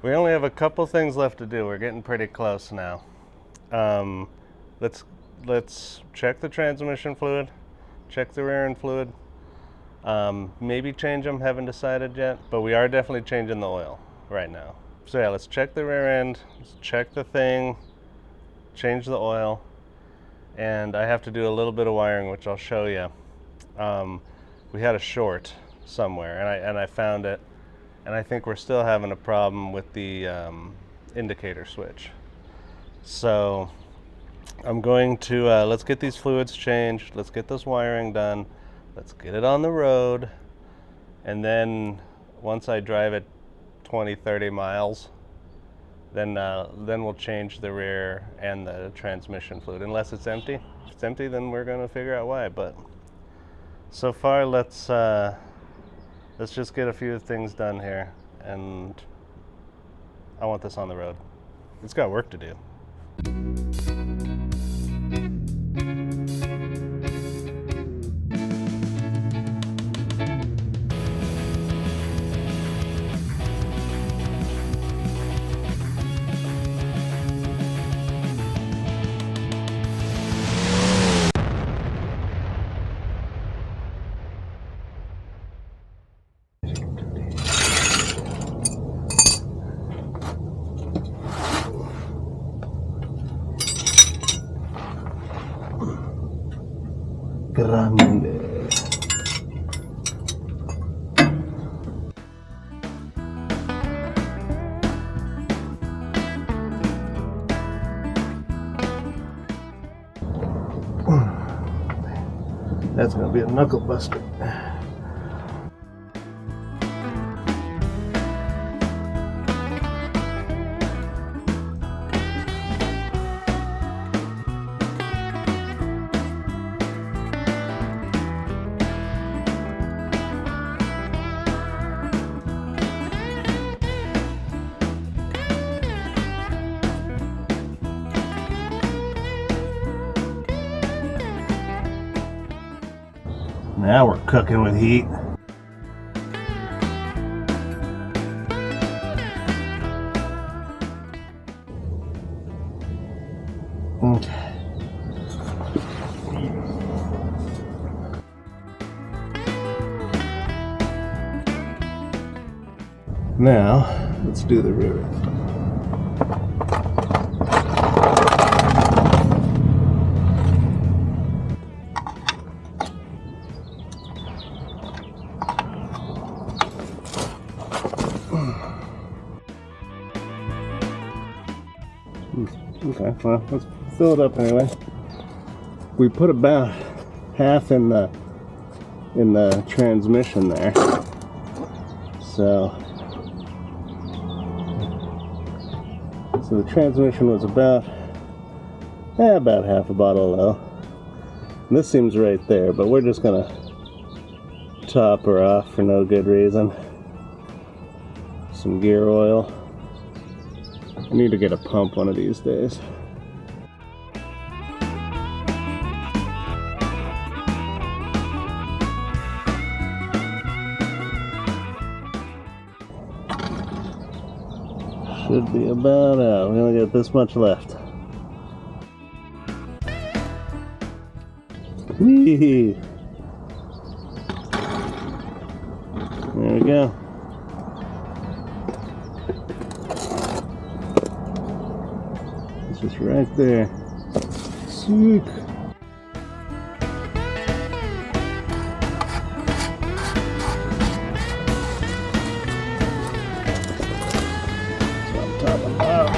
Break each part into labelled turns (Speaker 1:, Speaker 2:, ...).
Speaker 1: We only have a couple things left to do. We're getting pretty close now. Let's check the transmission fluid, check the rear end fluid. Maybe change them, haven't decided yet, but we are definitely changing the oil right now. So yeah, let's check the rear end, let's check the thing, change the oil, and I have to do a little bit of wiring, which I'll show you. We had a short somewhere, and I found it, and I think we're still having a problem with the indicator switch. So I'm going to, let's get these fluids changed, let's get this wiring done, let's get it on the road, and then once I drive it 20-30 miles, then we'll change the rear and the transmission fluid, unless it's empty. If it's empty, then we're going to figure out why. But so far, let's just get a few things done here, and I want this on the road. It's got work to do. Grande. That's gonna be a knuckle buster. Now we're cooking with heat. Okay. Now, let's do the rear end. Okay, well, let's fill it up anyway. We put about half in the transmission there, so the transmission was about half a bottle low. And this seems right there, but we're just gonna top her off for no good reason. Some gear oil. I need to get a pump one of these days. Should be about out. We only got this much left. Whee! There we go. Just right there. Sick. That's what I'm talking about.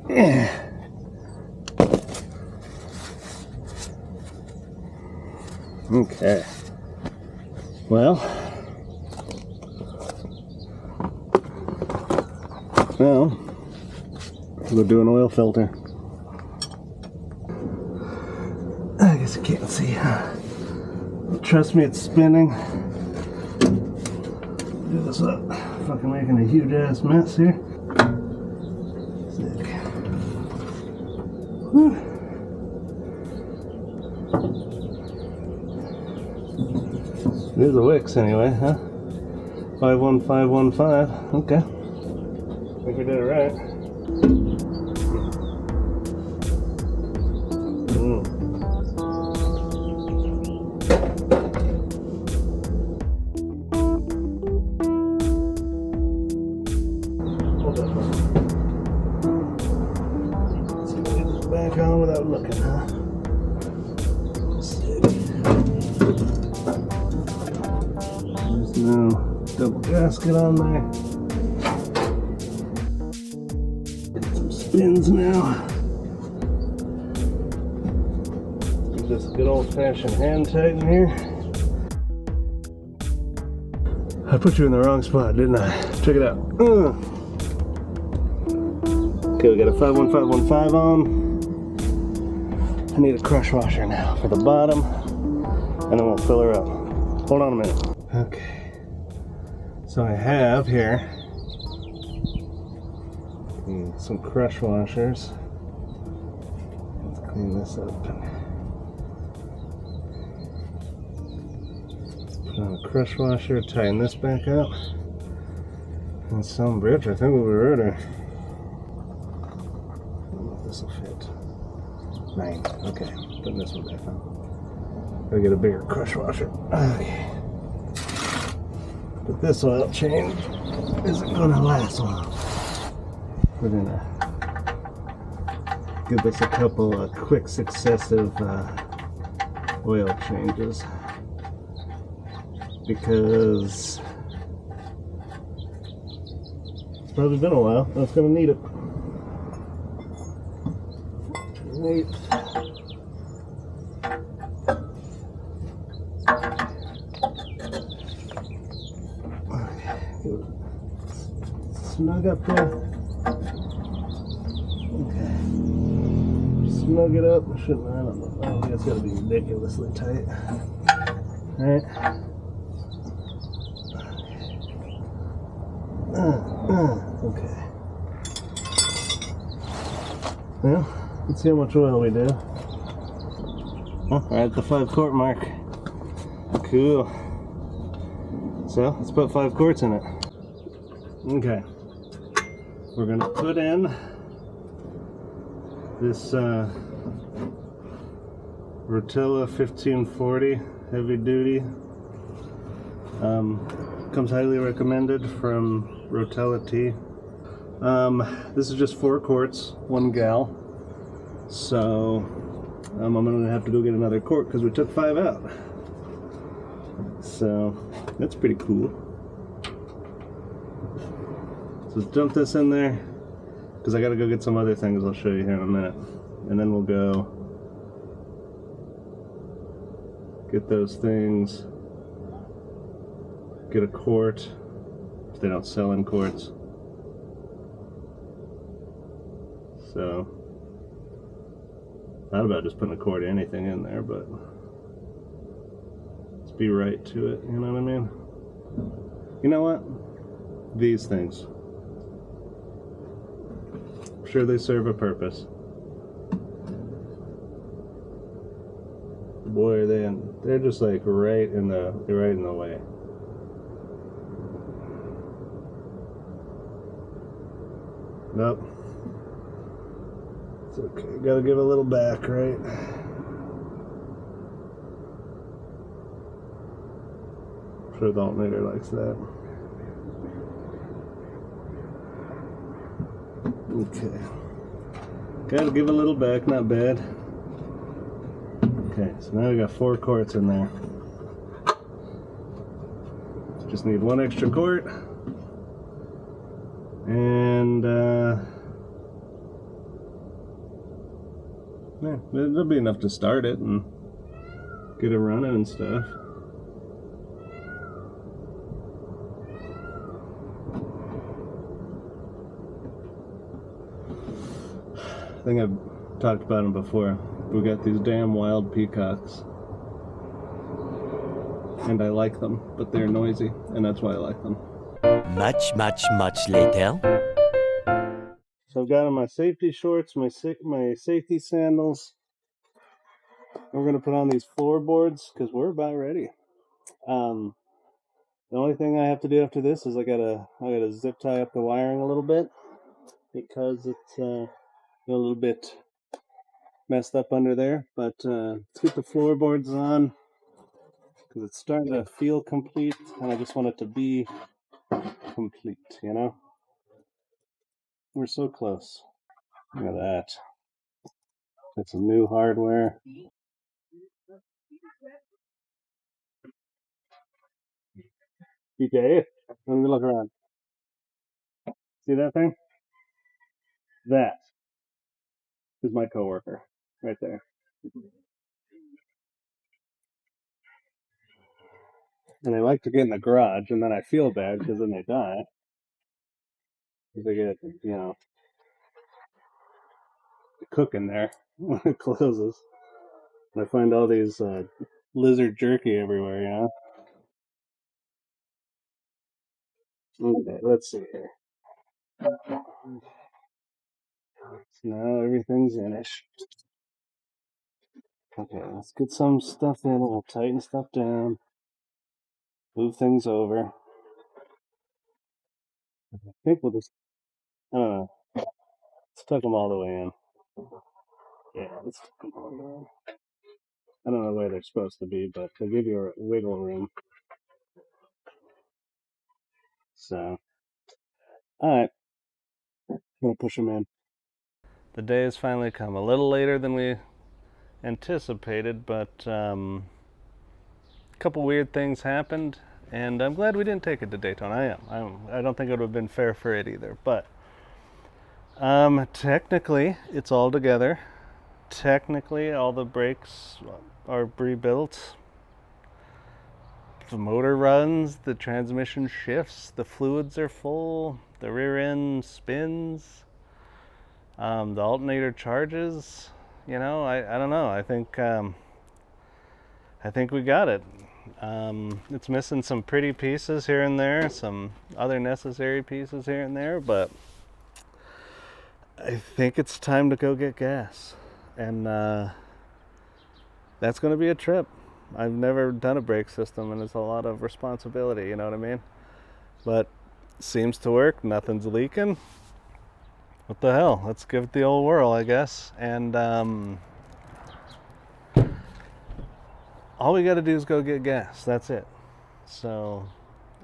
Speaker 1: Yeah. Okay. Well, now we'll do an oil filter. I guess you can't see. Trust me, it's spinning. Do this up. Fucking making a huge ass mess here. Sick. There's the wicks anyway, huh? 51515. Okay. I think we did it right. Hold up. Let's see if we get this back on without looking, huh? There's no double gasket on there. Get some spins now. Give this a good old-fashioned hand tighten here. I put you in the wrong spot, didn't I? Check it out. Okay, we got a 51515 on. I need a crush washer now for the bottom, and then we'll fill her up. Hold on a minute. Okay, so I have here some crush washers. Let's clean this up. Put on a crush washer, tighten this back up. And some bridge, I think we'll be ready. I don't know if this will fit. 9. Okay, putting this one back on. Gotta get a bigger crush washer. Okay. But this oil change isn't gonna last long. We're gonna give this a couple of quick successive oil changes. Because it's probably been a while. I was gonna need it. Neat. Snug up there. Okay. Snug it up. Shouldn't I don't know. Oh, it's gotta be ridiculously tight. Alright. Okay. Well, let's see how much oil we do. Oh, right at the 5 quart mark. Cool. So, let's put 5 quarts in it. Okay. We're gonna put in this Rotella 1540 heavy duty. Comes highly recommended from Rotella Tea. This is just 4 quarts, 1 gal. So I'm gonna have to go get another quart because we took 5 out. So that's pretty cool. So let's dump this in there because I gotta go get some other things I'll show you here in a minute. And then we'll go get those things, get a quart if they don't sell in quarts. So, thought about just putting a quart of anything in there, but let's be right to it, you know what I mean? You know what? These things. I'm sure they serve a purpose. Boy, are they in, they're just like right in the way. Nope. It's okay. Gotta give a little back, right? I'm sure the alternator likes that. Okay. Gotta give a little back, not bad. Okay, so now we got 4 quarts in there. Just need 1 extra quart. And yeah, it'll be enough to start it and get it running and stuff. I think I've talked about them before. We got these damn wild peacocks. And I like them, but they're noisy, and that's why I like them.
Speaker 2: Much later.
Speaker 1: So I've got on my safety shorts, my safety sandals. We're gonna put on these floorboards because we're about ready. The only thing I have to do after this is I gotta zip tie up the wiring a little bit because it's a little bit messed up under there. But let's get the floorboards on because it's starting to feel complete, and I just want it to be complete. You know, we're so close. Look at that. Got some new hardware. Okay, let me look around. See that thing? That is my coworker right there. And they like to get in the garage, and then I feel bad because then they die. Because they get, cook in there when it closes. And I find all these lizard jerky everywhere, Okay, let's see here. So now everything's finished. Okay, let's get some stuff in. We'll tighten stuff down. Move things over. I think we'll just, I don't know. Let's tuck them all the way in. Yeah, let's tuck them all the way in. I don't know where they're supposed to be, but they give you a wiggle room. So, alright. I'm going to push them in. The day has finally come. A little later than we anticipated, but a couple weird things happened, and I'm glad we didn't take it to Daytona. I don't think it would have been fair for it either, but technically it's all together. Technically all the brakes are rebuilt. The motor runs, the transmission shifts, the fluids are full, the rear end spins, the alternator charges. I don't know. I think we got it. It's missing some pretty pieces here and there, some other necessary pieces here and there, but I think it's time to go get gas. And that's going to be a trip. I've never done a brake system, and it's a lot of responsibility, you know what I mean? But it seems to work. Nothing's leaking. What the hell? Let's give it the old whirl, I guess. And all we got to do is go get gas. That's it. So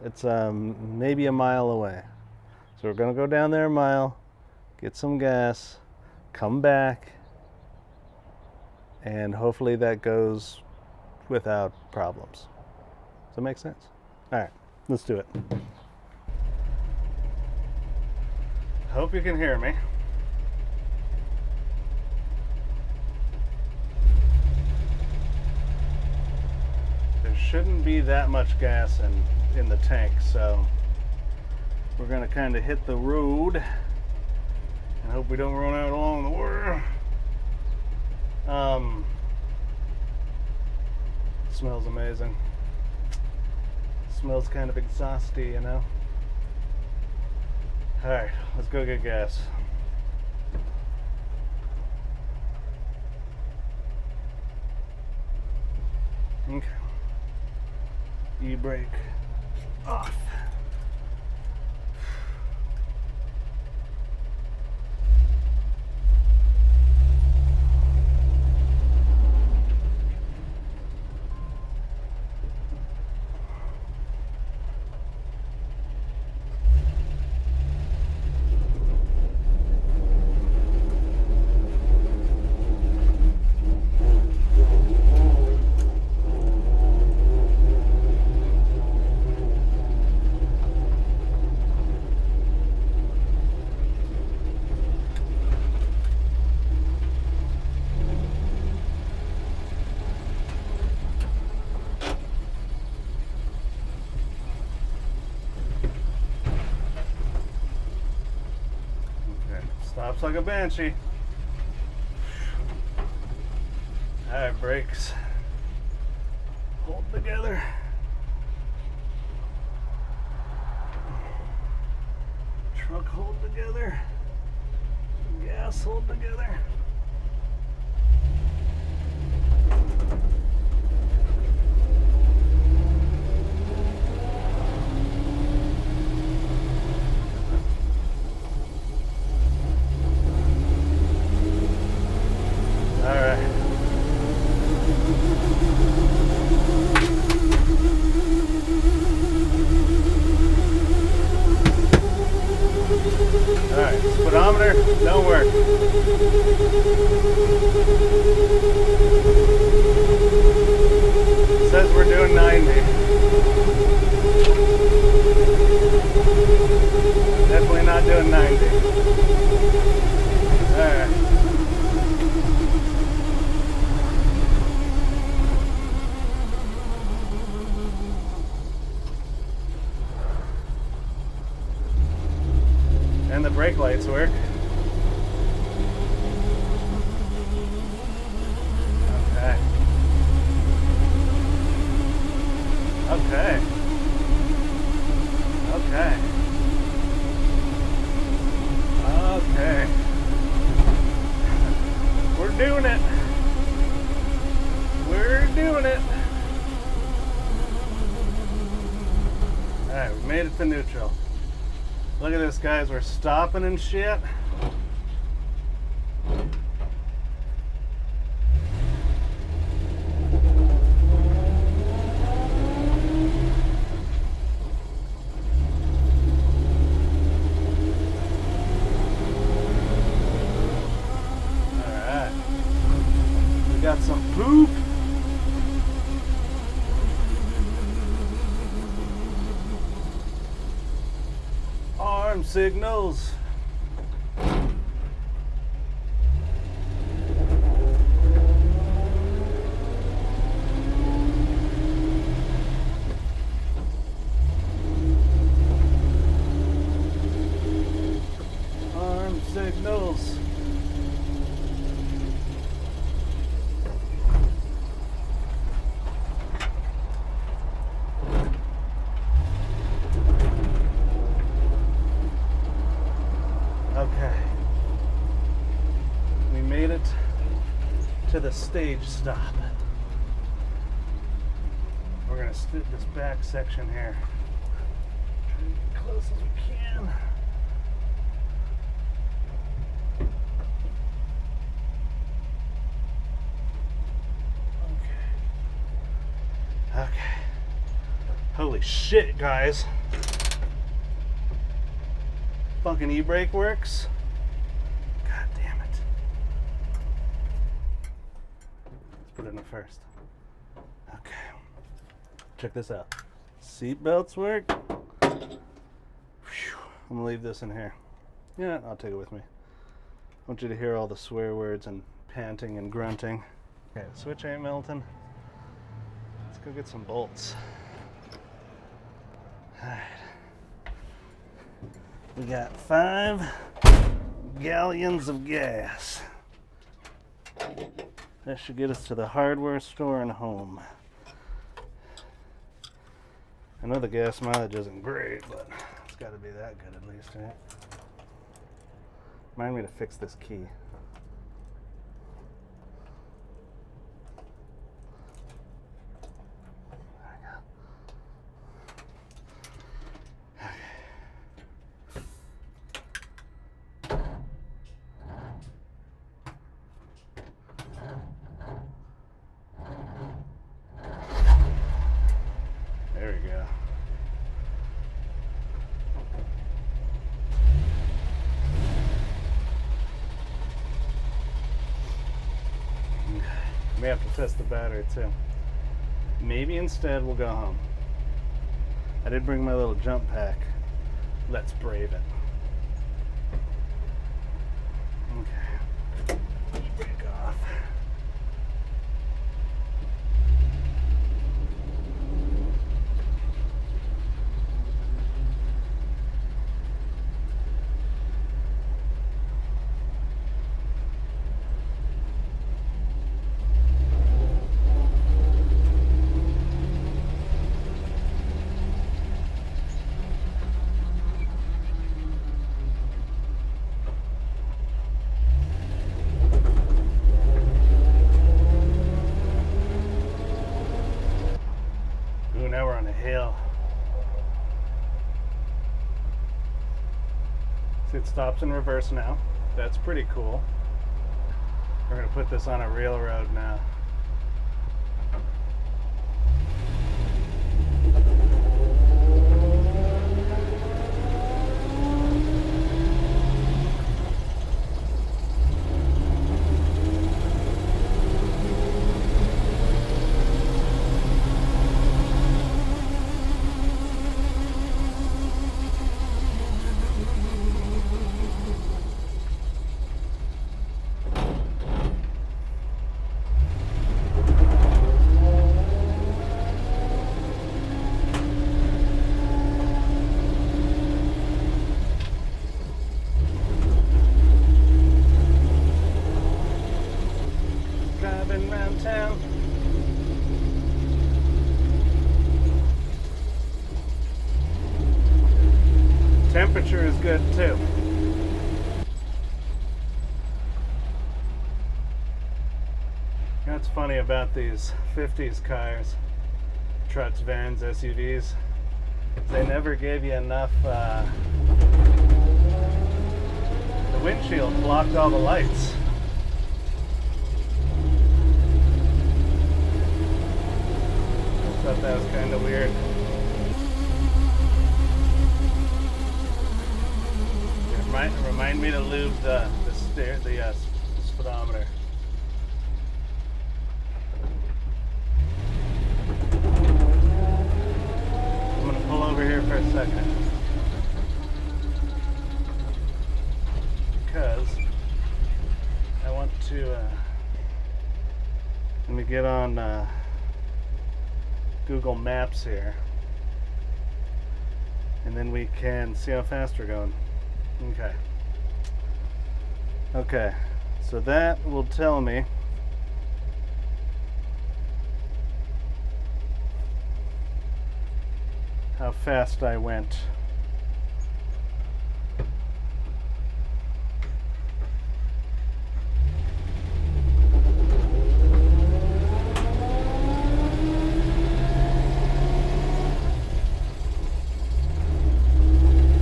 Speaker 1: it's maybe a mile away. So we're going to go down there a mile, get some gas, come back, and hopefully that goes without problems. Does that make sense? All right, let's do it. Hope you can hear me. There shouldn't be that much gas in the tank, so we're gonna kind of hit the road and hope we don't run out along the way. Smells amazing. Smells kind of exhausty, you know. Alright, let's go get gas. Okay. E-brake off. Stops like a banshee. Alright, brakes. Hold together. Truck hold together. gas hold together. Alright, speedometer, don't work. Says we're doing 90. Definitely not doing 90. Alright. And the brake lights work. Okay. Okay. Okay. Okay. We're doing it. We're doing it. Alright, we made it to neutral. Look at this, guys. We're stopping and shit. Alright. We got some poop. Arm signals. Arm signals. Okay, we made it to the stage stop. We're gonna split this back section here. Try to get close as we can. Okay. Okay. Holy shit, guys. Fucking e-brake works. God damn it. Let's put it in the first. Okay. Check this out. Seat belts work. Whew. I'm gonna leave this in here. Yeah, I'll take it with me. I want you to hear all the swear words and panting and grunting. Okay, the switch ain't melting. Let's go get some bolts. Alright. We got 5 gallons of gas. That should get us to the hardware store and home. I know the gas mileage isn't great, but it's got to be that good at least, right? Remind me to fix this key. There we go. May have to test the battery too. Maybe instead we'll go home. I did bring my little jump pack. Let's brave it. Okay. Break off. stops in reverse now. That's pretty cool. We're going to put this on a real road now. Driving around town. Temperature is good too. That's funny about these 50s cars, trucks, vans, SUVs. They never gave you enough. The windshield blocked all the lights. I thought that was kind of weird. Remind me to lube the speedometer. I'm going to pull over here for a second because I want to let me get on Google Maps here, and then we can see how fast we're going. Okay, so that will tell me how fast I went.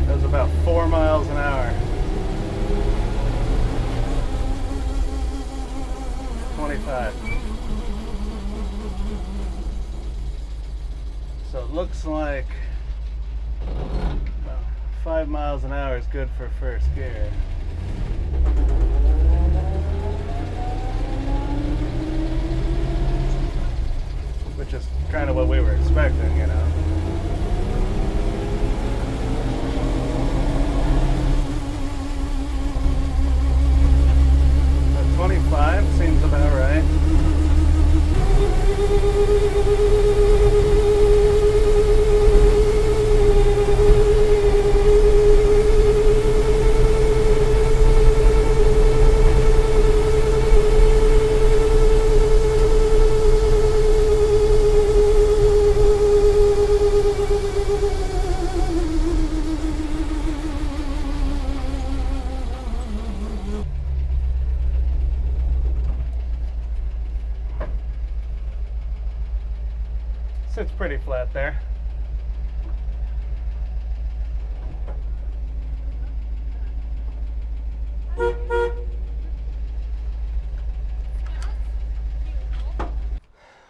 Speaker 1: That was about 4 miles an hour. 25. So it looks like 5 miles an hour is good for first gear. Which is kind of what we were expecting, you know. 25 seems about right. Sits pretty flat there.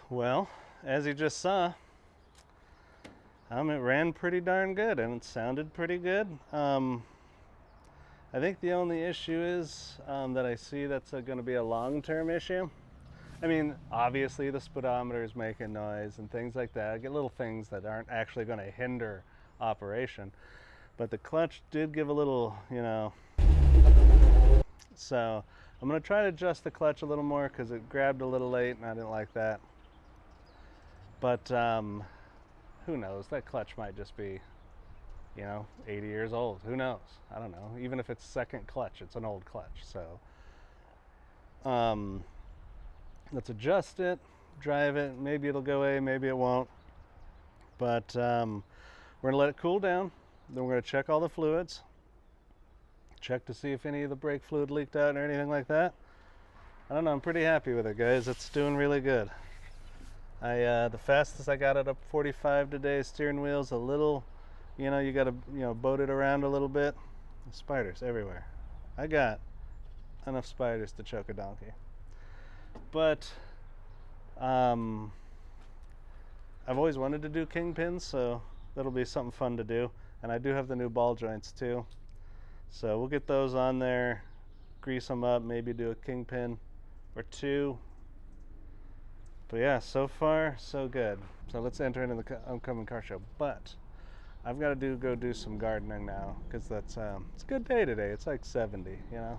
Speaker 1: Well, as you just saw, it ran pretty darn good and it sounded pretty good. I think the only issue is that I see that's going to be a long-term issue. I mean, obviously the speedometer is making noise and things like that. I get little things that aren't actually going to hinder operation. But the clutch did give a little, you know. So I'm going to try to adjust the clutch a little more because it grabbed a little late and I didn't like that. But who knows? That clutch might just be, you know, 80 years old. Who knows? I don't know. Even if it's second clutch, it's an old clutch. So let's adjust it, drive it. Maybe it'll go away, maybe it won't. But we're gonna let it cool down. Then we're gonna check all the fluids. Check to see if any of the brake fluid leaked out or anything like that. I don't know, I'm pretty happy with it, guys. It's doing really good. The fastest I got it up 45 today. Steering wheel's a little, you know, you gotta, you know, boat it around a little bit. Spiders everywhere. I got enough spiders to choke a donkey. But I've always wanted to do kingpins, so that'll be something fun to do. And I do have the new ball joints too. So we'll get those on there, grease them up, maybe do a kingpin or two. But yeah, so far so good. So let's enter into the upcoming car show. But I've got to go do some gardening now because that's it's a good day today. It's like 70, you know.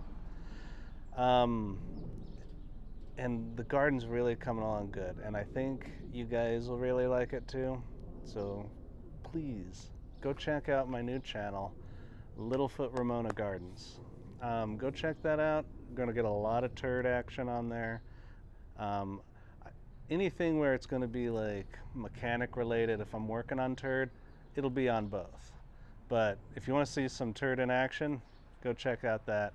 Speaker 1: And the garden's really coming along good, and I think you guys will really like it too. So please go check out my new channel, Littlefoot Ramona Gardens. Go check that out. I'm gonna get a lot of turd action on there. Um, Anything where it's going to be like mechanic related, if I'm working on turd, it'll be on both. But if you want to see some turd in action, go check out that.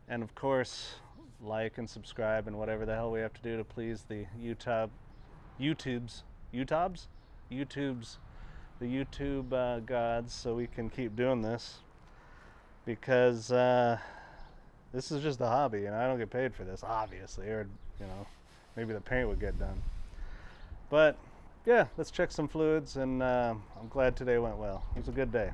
Speaker 1: And of course, like and subscribe and whatever the hell we have to do to please the YouTube's the YouTube gods, so we can keep doing this, because this is just a hobby and I don't get paid for this, obviously, or you know, maybe the paint would get done. But yeah, let's check some fluids, and I'm glad today went well. It was a good day.